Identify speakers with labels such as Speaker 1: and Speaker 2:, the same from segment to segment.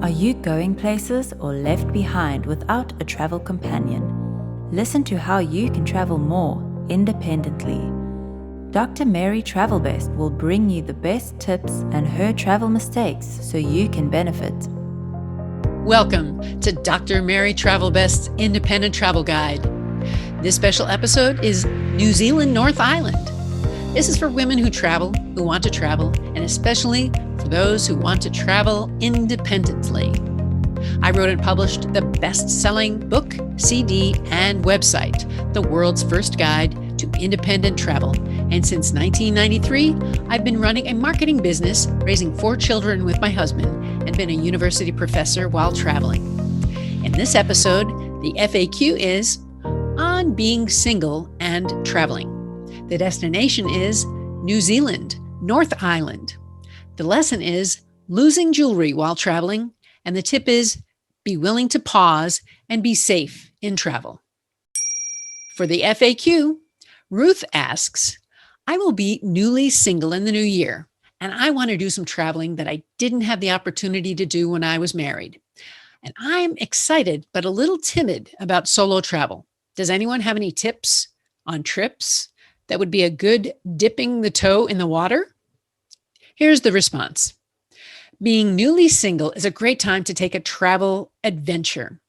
Speaker 1: Are you going places or left behind without a travel companion? Listen to how you can travel more independently. Dr. Mary Travelbest will bring you the best tips and her travel mistakes so you can benefit.
Speaker 2: Welcome to Dr. Mary Travelbest's Independent Travel Guide. This special episode is New Zealand North Island. This is for women who travel, who want to travel, and especially for those who want to travel independently. I wrote and published the best-selling book, CD, and website, The World's First Guide to Independent Travel. And since 1993, I've been running a marketing business, raising 4 children with my husband, and been a university professor while traveling. In this episode, the FAQ is on being single and traveling. The destination is New Zealand, North Island. The lesson is losing jewelry while traveling, and the tip is be willing to pause and be safe in travel. For the FAQ, Ruth asks, I will be newly single in the new year, and I want to do some traveling that I didn't have the opportunity to do when I was married. And I'm excited, but a little timid about solo travel. Does anyone have any tips on trips that would be a good dipping the toe in the water? Here's the response. Being newly single is a great time to take a travel adventure.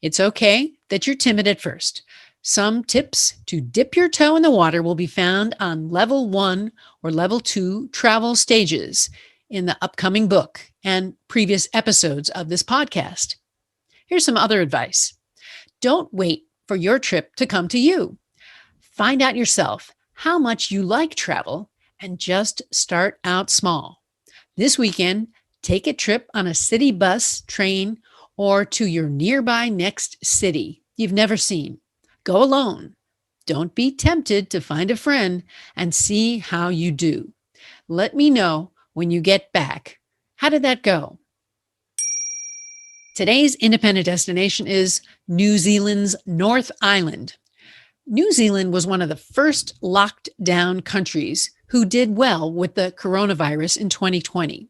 Speaker 2: It's okay that you're timid at first. Some tips to dip your toe in the water will be found on level 1 or level 2 travel stages in the upcoming book and previous episodes of this podcast. Here's some other advice. Don't wait for your trip to come to you. Find out yourself how much you like travel and just start out small. This weekend, take a trip on a city bus, train, or to your nearby next city you've never seen. Go alone. Don't be tempted to find a friend and see how you do. Let me know when you get back. How did that go? Today's independent destination is New Zealand's North Island. New Zealand was one of the first locked down countries who did well with the coronavirus in 2020.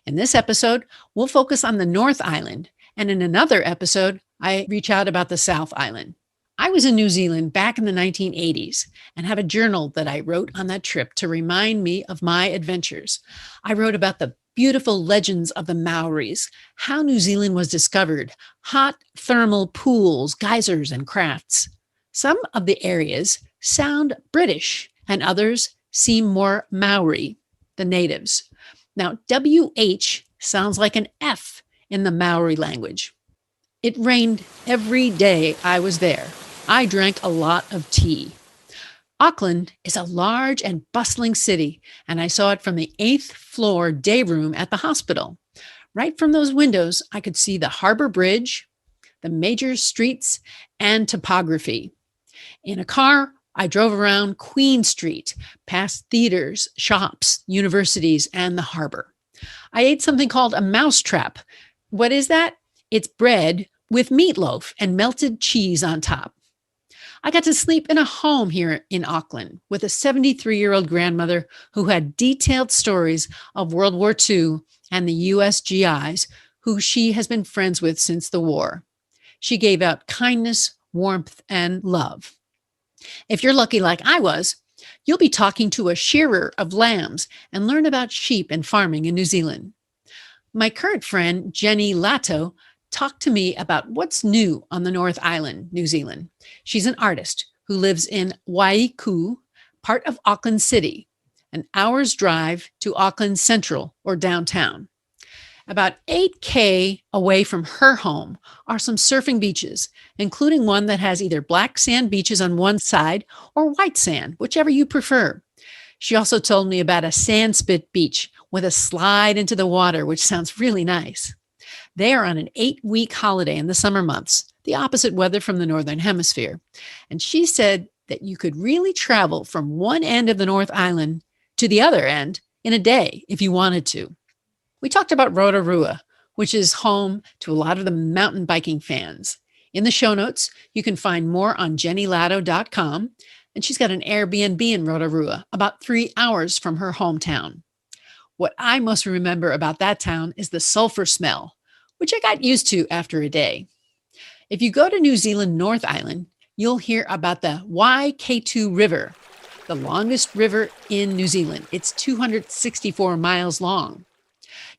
Speaker 2: In this episode, we'll focus on the North Island, and in another episode, I reach out about the South Island. I was in New Zealand back in the 1980s and have a journal that I wrote on that trip to remind me of my adventures. I wrote about the beautiful legends of the Maoris, how New Zealand was discovered, hot thermal pools, geysers, and crafts. Some of the areas sound British and others seem more Maori, the natives. Now, WH sounds like an F in the Maori language. It rained every day I was there. I drank a lot of tea. Auckland is a large and bustling city, and I saw it from the 8th floor day room at the hospital. Right from those windows, I could see the Harbor Bridge, the major streets, and topography. In a car, I drove around Queen Street, past theaters, shops, universities, and the harbor. I ate something called a mousetrap. What is that? It's bread with meatloaf and melted cheese on top. I got to sleep in a home here in Auckland with a 73-year-old grandmother who had detailed stories of World War II and the U.S. GIs who she has been friends with since the war. She gave out kindness, warmth, and love. If you're lucky like I was, you'll be talking to a shearer of lambs and learn about sheep and farming in New Zealand. My current friend, Jenny Lato, talked to me about what's new on the North Island, New Zealand. She's an artist who lives in Waiku, part of Auckland City, an hour's drive to Auckland Central or downtown. About 8K away from her home are some surfing beaches, including one that has either black sand beaches on one side or white sand, whichever you prefer. She also told me about a sandspit beach with a slide into the water, which sounds really nice. They are on an 8-week holiday in the summer months, the opposite weather from the Northern Hemisphere. And she said that you could really travel from one end of the North Island to the other end in a day if you wanted to. We talked about Rotorua, which is home to a lot of the mountain biking fans. In the show notes, you can find more on jennylato.com, and she's got an Airbnb in Rotorua, about 3 hours from her hometown. What I most remember about that town is the sulfur smell, which I got used to after a day. If you go to New Zealand North Island, you'll hear about the Waikato River, the longest river in New Zealand. It's 264 miles long.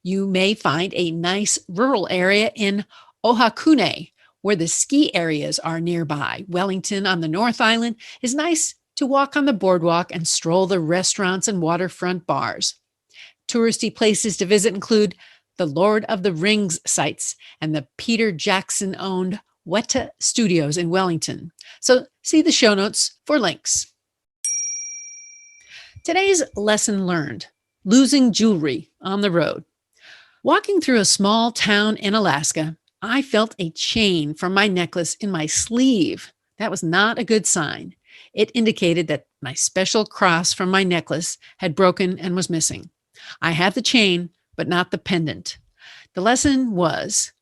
Speaker 2: You may find a nice rural area in Ohakune, where the ski areas are nearby. Wellington on the North Island is nice to walk on the boardwalk and stroll the restaurants and waterfront bars. Touristy places to visit include the Lord of the Rings sites and the Peter Jackson-owned Weta Studios in Wellington. So see the show notes for links. Today's lesson learned: losing jewelry on the road. Walking through a small town in Alaska, I felt a chain from my necklace in my sleeve. That was not a good sign. It indicated that my special cross from my necklace had broken and was missing. I had the chain, but not the pendant. The lesson was,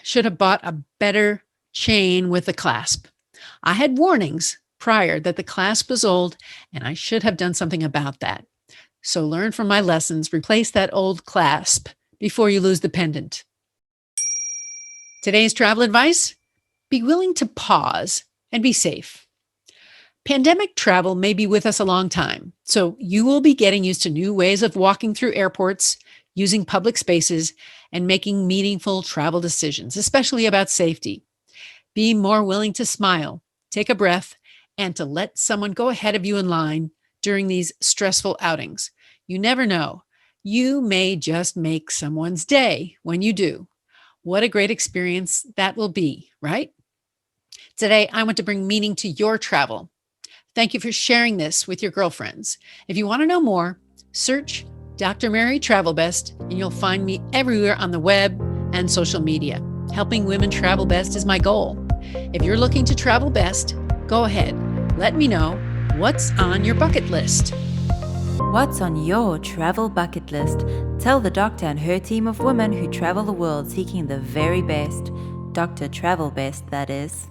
Speaker 2: should have bought a better chain with a clasp. I had warnings prior that the clasp was old, and I should have done something about that. So learn from my lessons, replace that old clasp before you lose the pendant. Today's travel advice: be willing to pause and be safe. Pandemic travel may be with us a long time, so you will be getting used to new ways of walking through airports, using public spaces, and making meaningful travel decisions, especially about safety. Be more willing to smile, take a breath, and to let someone go ahead of you in line during these stressful outings. You never know. You may just make someone's day when you do. What a great experience that will be, right? Today, I want to bring meaning to your travel. Thank you for sharing this with your girlfriends. If you want to know more, search Dr. Mary Travel Best, and you'll find me everywhere on the web and social media. Helping women travel best is my goal. If you're looking to travel best, go ahead. Let me know what's on your bucket list.
Speaker 1: What's on your travel bucket list? Tell the doctor and her team of women who travel the world seeking the very best. Dr. Travel Best, that is.